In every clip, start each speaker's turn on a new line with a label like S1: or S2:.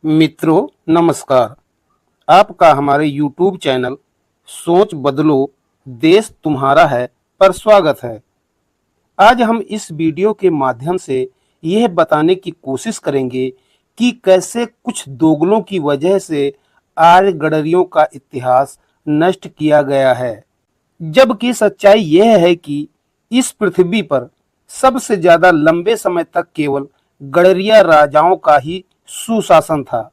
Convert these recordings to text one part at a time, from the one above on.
S1: मित्रों नमस्कार। आपका हमारे YouTube चैनल सोच बदलो देश तुम्हारा है पर स्वागत है। आज हम इस वीडियो के माध्यम से यह बताने की कोशिश करेंगे कि कैसे कुछ दोगलों की वजह से आर्य गडरियों का इतिहास नष्ट किया गया है, जबकि सच्चाई यह है कि इस पृथ्वी पर सबसे ज्यादा लंबे समय तक केवल गडरिया राजाओं का ही सुशासन था।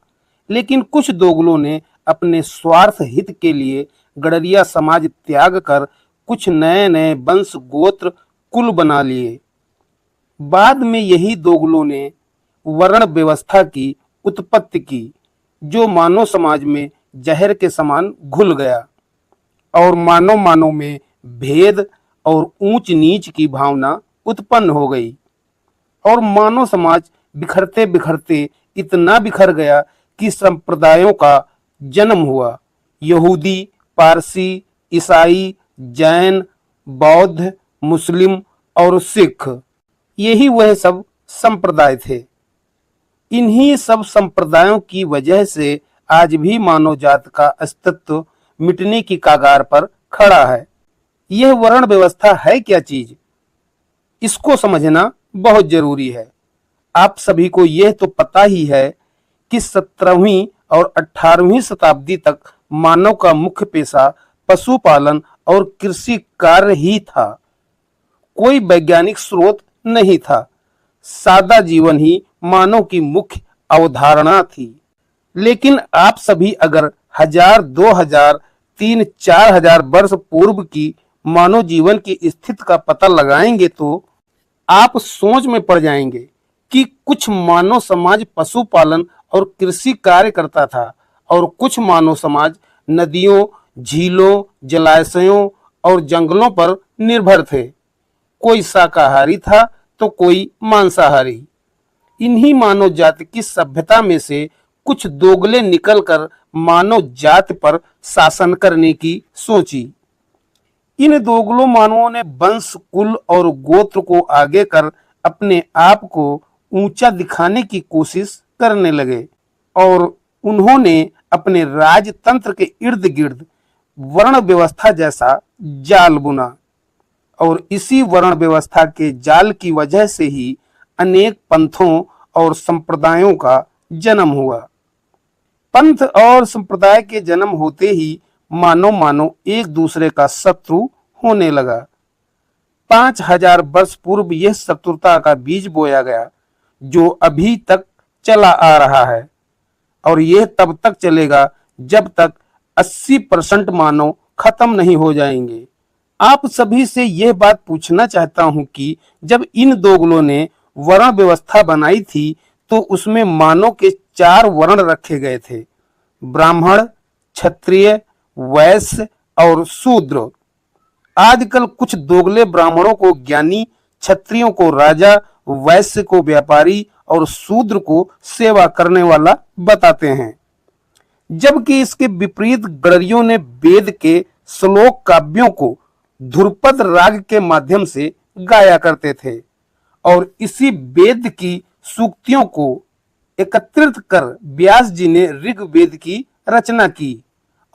S1: लेकिन कुछ दोगलों ने अपने स्वार्थ हित के लिए गडरिया समाज त्याग कर कुछ नए नए वंश गोत्र कुल बना लिए। बाद में यही दोगलों ने वर्ण व्यवस्था की उत्पत्ति की, जो मानव समाज में जहर के समान घुल गया और मानव मानव में भेद और ऊंच नीच की भावना उत्पन्न हो गई और मानव समाज बिखरते बिखरते इतना बिखर गया कि संप्रदायों का जन्म हुआ। यहूदी, पारसी, ईसाई, जैन, बौद्ध, मुस्लिम और सिख, यही वह सब संप्रदाय थे। इन्हीं सब संप्रदायों की वजह से आज भी मानव जात का अस्तित्व मिटने की कगार पर खड़ा है। यह वर्ण व्यवस्था है क्या चीज, इसको समझना बहुत जरूरी है। आप सभी को यह तो पता ही है कि 17वीं और 18वीं शताब्दी तक मानव का मुख्य पेशा पशुपालन और कृषि कार्य ही था। कोई वैज्ञानिक स्रोत नहीं था। सादा जीवन ही मानव की मुख्य अवधारणा थी। लेकिन आप सभी अगर 1000, 2000, 3, 4000 वर्ष पूर्व की मानव जीवन की स्थिति का पता लगाएंगे तो आप सोच में पड़ जाएंगे कि कुछ मानव समाज पशुपालन और कृषि कार्य करता था और कुछ मानव समाज नदियों, झीलों, जलाशयों और जंगलों पर निर्भर थे। कोई शाकाहारी था तो कोई मांसाहारी। इन्हीं मानव जाति की सभ्यता में से कुछ दोगले निकलकर मानव जाति पर शासन करने की सोची। इन दोगलों मानवों ने वंश, कुल और गोत्र को आगे कर अपने आप को ऊंचा दिखाने की कोशिश करने लगे और उन्होंने अपने राजतंत्र के इर्द गिर्द वर्ण व्यवस्था जैसा जाल बुना और इसी वर्ण व्यवस्था के जाल की वजह से ही अनेक पंथों और संप्रदायों का जन्म हुआ। पंथ और संप्रदाय के जन्म होते ही मानव एक दूसरे का शत्रु होने लगा। 5000 वर्ष पूर्व यह शत्रुता का बीज बोया गया, जो अभी तक चला आ रहा है और यह तब तक चलेगा जब तक 80% मानव खत्म नहीं हो जाएंगे। आप सभी से यह बात पूछना चाहता हूं कि जब इन दोगलों ने वर्ण व्यवस्था बनाई थी तो उसमें मानव के 4 वर्ण रखे गए थे: ब्राह्मण, क्षत्रिय, वैश्य और शूद्र। आजकल कुछ दोगले ब्राह्मणों को ज्ञानी, क्षत्रियों को राजा, वैश्य को व्यापारी और शूद्र को सेवा करने वाला बताते हैं, जबकि इसके विपरीत गडरियों ने वेद के श्लोक काव्यों को ध्रुपद राग के माध्यम से गाया करते थे और इसी वेद की सूक्तियों को एकत्रित कर व्यास जी ने ऋग्वेद की रचना की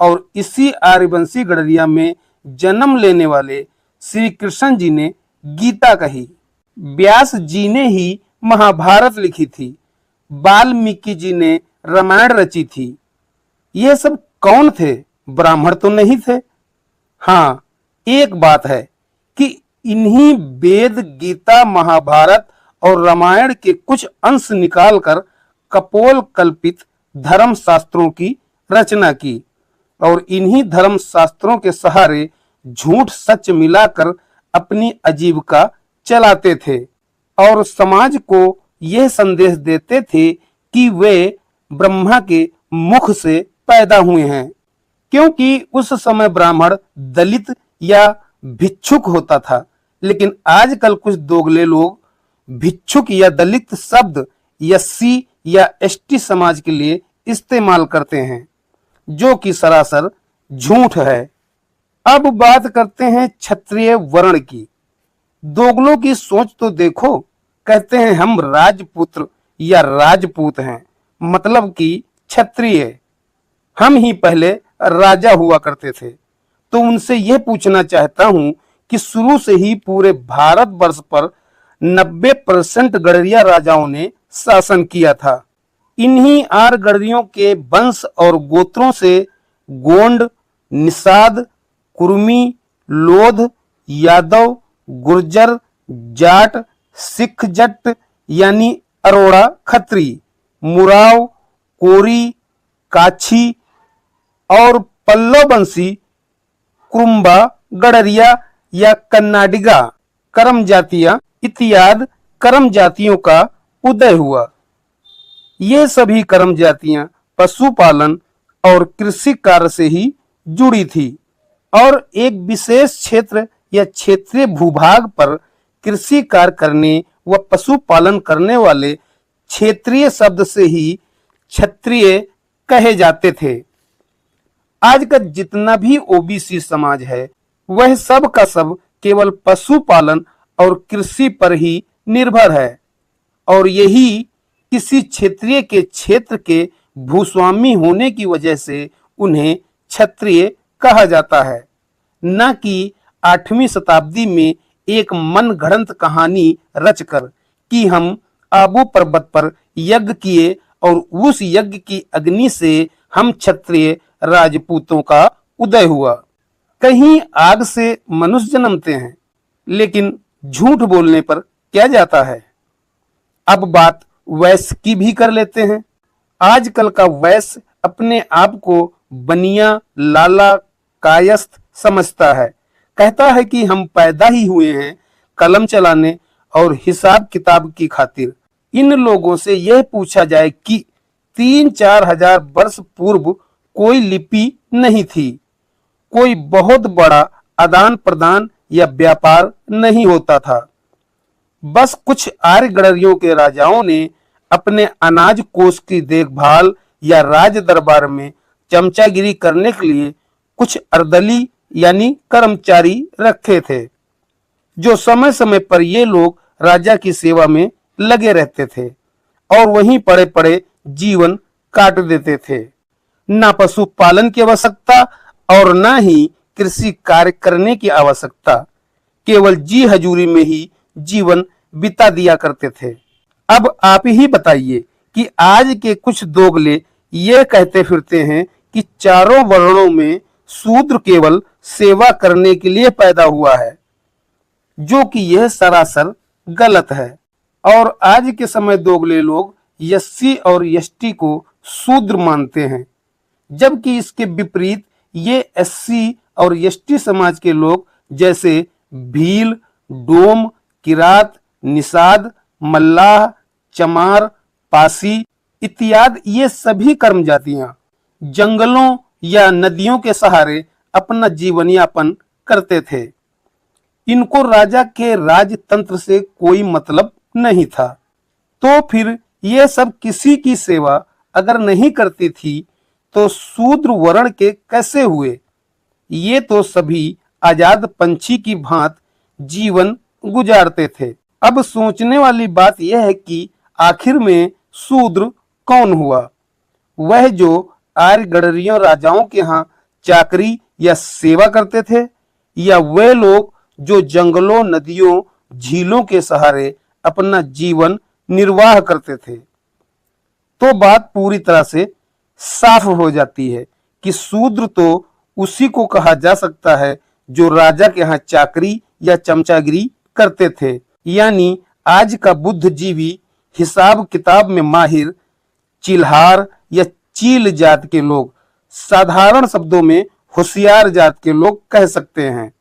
S1: और इसी आर्यवंशी गडरिया में जन्म लेने वाले श्री कृष्ण जी ने गीता कही। व्यास जी ने ही महाभारत लिखी थी। वाल्मीकि जी ने रामायण रची थी। यह सब कौन थे? ब्राह्मण तो नहीं थे। हाँ, एक बात है कि इन्हीं वेद, गीता, महाभारत और रामायण के कुछ अंश निकालकर कपोल कल्पित धर्म शास्त्रों की रचना की और इन्हीं धर्म शास्त्रों के सहारे झूठ सच मिलाकर अपनी आजीविका चलाते थे और समाज को यह संदेश देते थे कि वे ब्रह्मा के मुख से पैदा हुए हैं, क्योंकि उस समय ब्राह्मण दलित या भिक्षुक होता था। लेकिन आजकल कुछ दोगले लोग भिक्षुक या दलित शब्द एससी या एसटी समाज के लिए इस्तेमाल करते हैं, जो कि सरासर झूठ है। अब बात करते हैं क्षत्रिय वर्ण की। दोगलों की सोच तो देखो। कहते हैं हम राजपुत्र या राजपूत हैं, मतलब कि क्षत्रिय हम ही पहले राजा हुआ करते थे। तो उनसे यह पूछना चाहता हूं कि शुरू से ही पूरे भारतवर्ष पर 90% गडरिया राजाओं ने शासन किया था। इन्हीं आर गडरियों के वंश और गोत्रों से गोंड, निषाद, कुर्मी, लोध, यादव, गुर्जर, जाट, सिख जट यानी अरोड़ा खत्री, मुराव, कोरी, काछी और पल्लव वंशी कुरुम्बा, गडरिया या कन्नाडिगा कर्म जातियां इत्यादि कर्म जातियों का उदय हुआ। ये सभी कर्म जातियां पशुपालन और कृषि कार्य से ही जुड़ी थी और एक विशेष क्षेत्र या क्षेत्रीय भूभाग पर कृषि कार्य करने व पशुपालन करने वाले क्षेत्रीय शब्द से ही क्षत्रिय कहे जाते थे। आज का जितना भी ओबीसी समाज है वह सब का सब केवल पशुपालन और कृषि पर ही निर्भर है और यही किसी क्षेत्रीय के क्षेत्र के भूस्वामी होने की वजह से उन्हें क्षत्रिय कहा जाता है, न कि 8वीं शताब्दी में एक मनगढ़ंत कहानी रचकर कि हम आबू पर्वत पर यज्ञ किए और उस यज्ञ की अग्नि से हम क्षत्रिय राजपूतों का उदय हुआ। कहीं आग से मनुष्य जन्मते हैं, लेकिन झूठ बोलने पर क्या जाता है। अब बात वैश्य की भी कर लेते हैं। आजकल का वैश्य अपने आप को बनिया, लाला, कायस्थ समझता है। कहता है कि हम पैदा ही हुए हैं कलम चलाने और हिसाब किताब की खातिर। इन लोगों से यह पूछा जाए कि 3-4 हजार वर्ष पूर्व कोई लिपि नहीं थी, कोई बहुत बड़ा आदान प्रदान या व्यापार नहीं होता था। बस कुछ आर्य गडरियों के राजाओं ने अपने अनाज कोष की देखभाल या राज दरबार में चमचागिरी करने के लिए कुछ अर्दली यानी कर्मचारी रखे थे, जो समय समय पर ये लोग राजा की सेवा में लगे रहते थे और वहीं पड़े पड़े जीवन काट देते थे। न पशुपालन की आवश्यकता और न ही कृषि कार्य करने की आवश्यकता, केवल जी हजूरी में ही जीवन बिता दिया करते थे। अब आप ही बताइए कि आज के कुछ दोगले ये कहते फिरते हैं कि चारों वर्णों में शूद्र केवल सेवा करने के लिए पैदा हुआ है, जो कि यह सरासर गलत है। और आज के समय दोगले लोग एससी और एसटी को शूद्र मानते हैं, जबकि इसके विपरीत ये एससी और एसटी समाज के लोग जैसे भील, डोम, किरात, निषाद, मल्लाह, चमार, पासी इत्यादि ये सभी कर्म जातियां जंगलों या नदियों के सहारे अपना जीवन यापन करते थे। इनको राजा के राजतंत्र से कोई मतलब नहीं था। तो फिर ये सब किसी की सेवा अगर नहीं करती थी तो शूद्र वर्ण के कैसे हुए। ये तो सभी आजाद पंछी की भांत जीवन गुजारते थे। अब सोचने वाली बात यह है कि आखिर में शूद्र कौन हुआ। वह जो आर्य गडरियों राजाओं के यहाँ चाकरी या सेवा करते थे, या वे लोग जो जंगलों, नदियों, झीलों के सहारे अपना जीवन निर्वाह करते थे। तो बात पूरी तरह से साफ हो जाती है कि शूद्र तो उसी को कहा जा सकता है जो राजा के यहाँ चाकरी या चमचागिरी करते थे। यानी आज का बुद्धिजीवी, हिसाब किताब में माहिर, चिल्हार या चील जात के लोग, साधारण शब्दों में होशियार जात के लोग कह सकते हैं।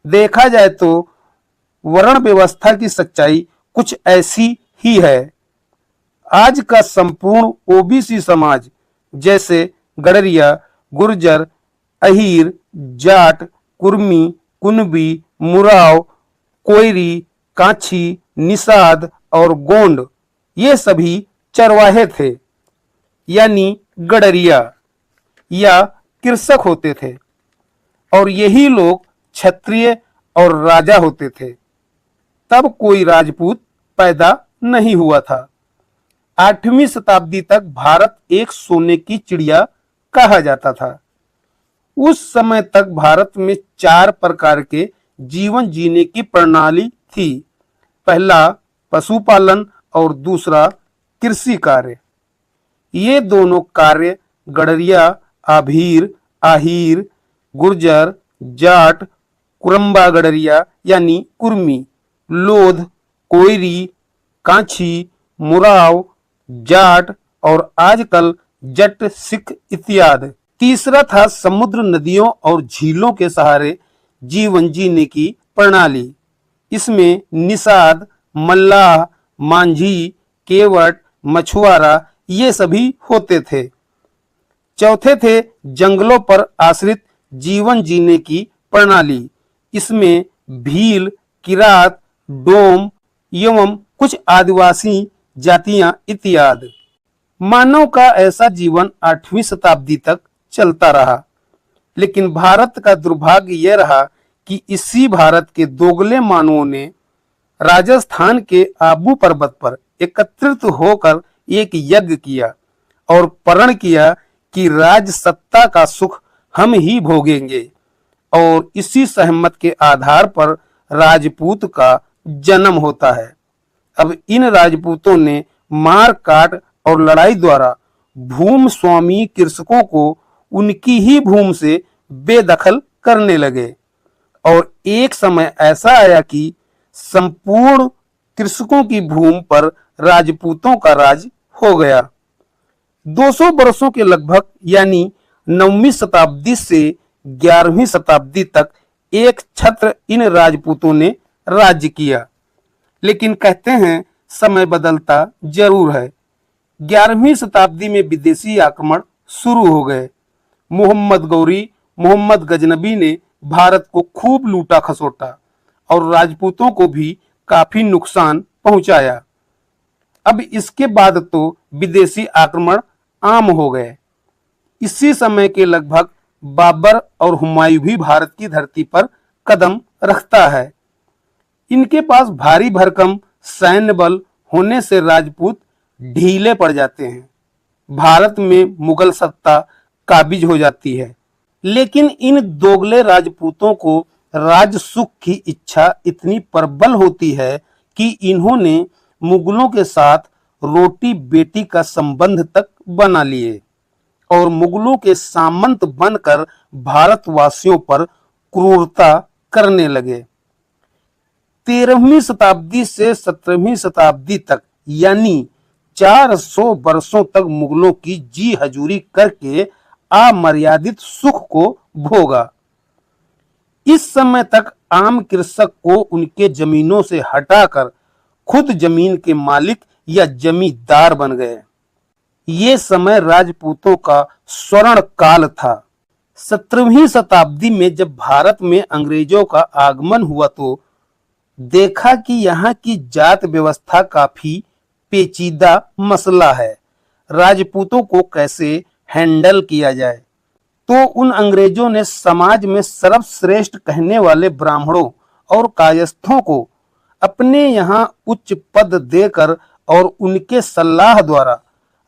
S1: देखा जाए तो वर्ण व्यवस्था की सच्चाई कुछ ऐसी ही है। आज का संपूर्ण ओबीसी समाज जैसे गडरिया, गुर्जर, अहीर, जाट, कुर्मी, कुनबी, मुराव, कोयरी, काछी, निषाद और गोंड ये सभी चरवाहे थे, यानी गडरिया या कृषक होते थे, और यही लोग क्षत्रिय और राजा होते थे। तब कोई राजपूत पैदा नहीं हुआ था। 8वीं शताब्दी तक भारत एक सोने की चिड़िया कहा जाता था। उस समय तक भारत में 4 प्रकार के जीवन जीने की प्रणाली थी। पहला पशुपालन और दूसरा कृषि कार्य। ये दोनों कार्य गडरिया, आभीर, आहिर, गुर्जर, जाट, कुरम्बा गडरिया यानी कुर्मी, लोध, कोयरी, कांची, मुराव, जाट और आजकल जट सिख इत्यादि। तीसरा था समुद्र, नदियों और झीलों के सहारे जीवन जीने की प्रणाली। इसमें निषाद, मल्लाह, मांझी, केवट, मछुआरा ये सभी होते थे। चौथे थे जंगलों पर आश्रित जीवन जीने की प्रणाली। इसमें भील, किरात, डोम एवं कुछ आदिवासी जातियां इत्यादि। मानव का ऐसा जीवन 8वीं शताब्दी तक चलता रहा, लेकिन भारत का दुर्भाग्य यह रहा कि इसी भारत के दोगले मानवों ने राजस्थान के आबू पर्वत पर एकत्रित होकर एक यज्ञ किया और प्रण किया कि राज सत्ता का सुख हम ही भोगेंगे, और इसी सहमत के आधार पर राजपूत का जन्म होता है। अब इन राजपूतों ने मार काट और लड़ाई द्वारा भूमि स्वामी कृषकों को उनकी ही भूमि से बेदखल करने लगे, और एक समय ऐसा आया कि संपूर्ण कृषकों की भूमि पर राजपूतों का राज हो गया। 200 वर्षों के लगभग यानी 9वीं शताब्दी से 11वीं शताब्दी तक एक छत्र इन राजपूतों ने राज्य किया। लेकिन कहते हैं समय बदलता जरूर है। 11वीं शताब्दी में विदेशी आक्रमण शुरू हो गए। मोहम्मद गौरी, मोहम्मद गजनबी ने भारत को खूब लूटा खसोटा और राजपूतों को भी काफी नुकसान पहुंचाया। अब इसके बाद तो विदेशी आक्रमण आम हो गए। इसी समय के लगभग बाबर और हुमायूं भी भारत की धरती पर कदम रखता है। इनके पास भारी भरकम सैन्य बल होने से राजपूत ढीले पड़ जाते हैं। भारत में मुगल सत्ता काबिज हो जाती है। लेकिन इन दोगले राजपूतों को राज सुख की इच्छा इतनी प्रबल होती है कि इन्होंने मुगलों के साथ रोटी बेटी का संबंध तक बना लिए और मुगलों के सामंत बनकर भारतवासियों पर क्रूरता करने लगे। 13वीं शताब्दी से 17वीं शताब्दी तक यानी 400 वर्षों तक मुगलों की जी हजूरी करके अमर्यादित सुख को भोगा। इस समय तक आम कृषक को उनके जमीनों से हटाकर खुद जमीन के मालिक या जमींदार बन गए। ये समय राजपूतों का स्वर्ण काल था। 17वीं शताब्दी में जब भारत में अंग्रेजों का आगमन हुआ तो देखा कि यहाँ की जात व्यवस्था काफी पेचीदा मसला है। राजपूतों को कैसे हैंडल किया जाए, तो उन अंग्रेजों ने समाज में सर्वश्रेष्ठ कहने वाले ब्राह्मणों और कायस्थों को अपने यहाँ उच्च पद देकर और उनके सलाह द्वारा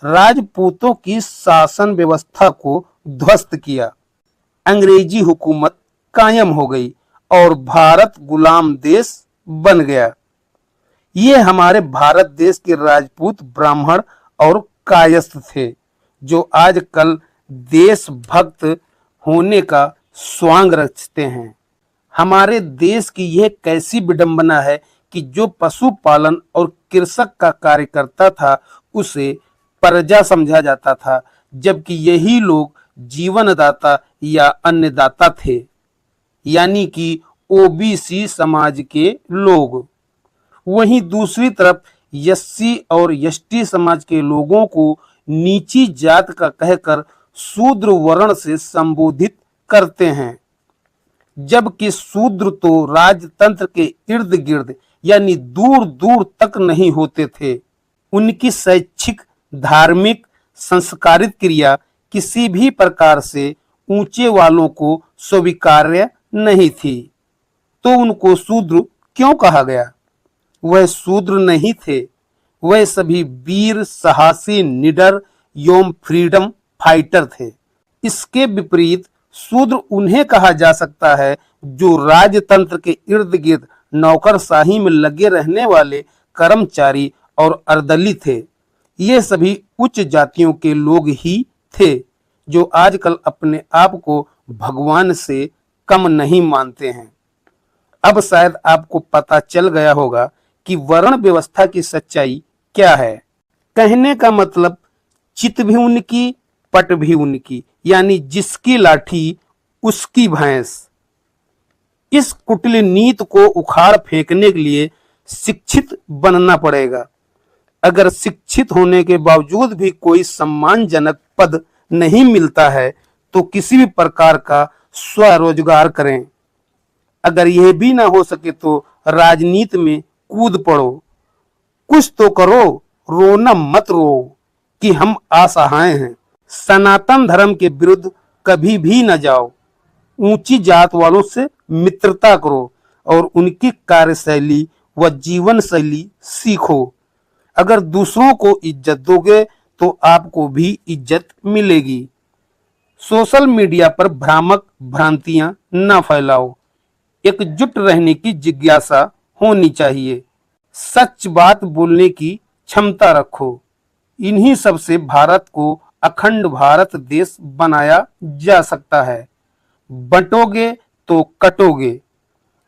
S1: राजपूतों की शासन व्यवस्था को ध्वस्त किया। अंग्रेजी हुकूमत कायम हो गई और भारत गुलाम देश बन गया। ये हमारे भारत देश के राजपूत ब्राह्मण और कायस्थ थे, जो आजकल देशभक्त होने का स्वांग रचते हैं। हमारे देश की यह कैसी विडंबना है कि जो पशुपालन और कृषक का कार्य करता था उसे प्रजा समझा जाता था, जबकि यही लोग जीवनदाता या अन्नदाता थे, यानी कि ओबीसी समाज के लोग। वहीं दूसरी तरफ एससी और एसटी समाज के लोगों को नीची जात का कहकर शूद्र वर्ण से संबोधित करते हैं, जबकि शूद्र तो राजतंत्र के इर्द गिर्द यानी दूर दूर तक नहीं होते थे। उनकी शैक्षिक, धार्मिक, संस्कारित क्रिया किसी भी प्रकार से ऊंचे वालों को स्वीकार्य नहीं थी, तो उनको शूद्र क्यों कहा गया? वह शूद्र नहीं थे, वह सभी वीर, साहसी, निडर एवं फ्रीडम फाइटर थे। इसके विपरीत शूद्र उन्हें कहा जा सकता है जो राजतंत्र के इर्द गिर्द नौकरशाही में लगे रहने वाले कर्मचारी और अर्दली थे। ये सभी उच्च जातियों के लोग ही थे जो आजकल अपने आप को भगवान से कम नहीं मानते हैं। अब शायद आपको पता चल गया होगा कि वर्ण व्यवस्था की सच्चाई क्या है। कहने का मतलब चित भी उनकी, पट भी उनकी, यानी जिसकी लाठी उसकी भैंस। इस कुटिल नीति को उखाड़ फेंकने के लिए शिक्षित बनना पड़ेगा। अगर शिक्षित होने के बावजूद भी कोई सम्मानजनक पद नहीं मिलता है तो किसी भी प्रकार का स्वरोजगार करें। अगर यह भी ना हो सके तो राजनीति में कूद पड़ो। कुछ तो करो, रोना मत रो कि हम असहाय हैं। सनातन धर्म के विरुद्ध कभी भी न जाओ। ऊंची जात वालों से मित्रता करो और उनकी कार्यशैली व जीवन शैली सीखो। अगर दूसरों को इज्जत दोगे तो आपको भी इज्जत मिलेगी। सोशल मीडिया पर भ्रामक भ्रांतियां न फैलाओ। एकजुट रहने की जिज्ञासा होनी चाहिए। सच बात बोलने की क्षमता रखो। इन्हीं सब से भारत को अखंड भारत देश बनाया जा सकता है। बंटोगे तो कटोगे,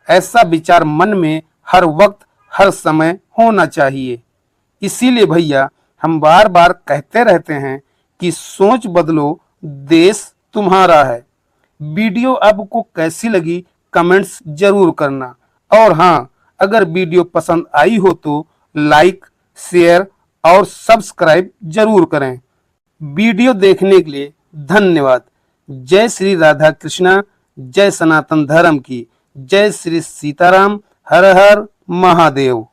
S1: ऐसा विचार मन में हर वक्त हर समय होना चाहिए। इसीलिए भैया हम बार बार कहते रहते हैं कि सोच बदलो, देश तुम्हारा है। वीडियो आपको कैसी लगी कमेंट्स जरूर करना। और हाँ, अगर वीडियो पसंद आई हो तो लाइक, शेयर और सब्सक्राइब जरूर करें। वीडियो देखने के लिए धन्यवाद। जय श्री राधा कृष्णा, जय सनातन धर्म की, जय श्री सीताराम, हर हर महादेव।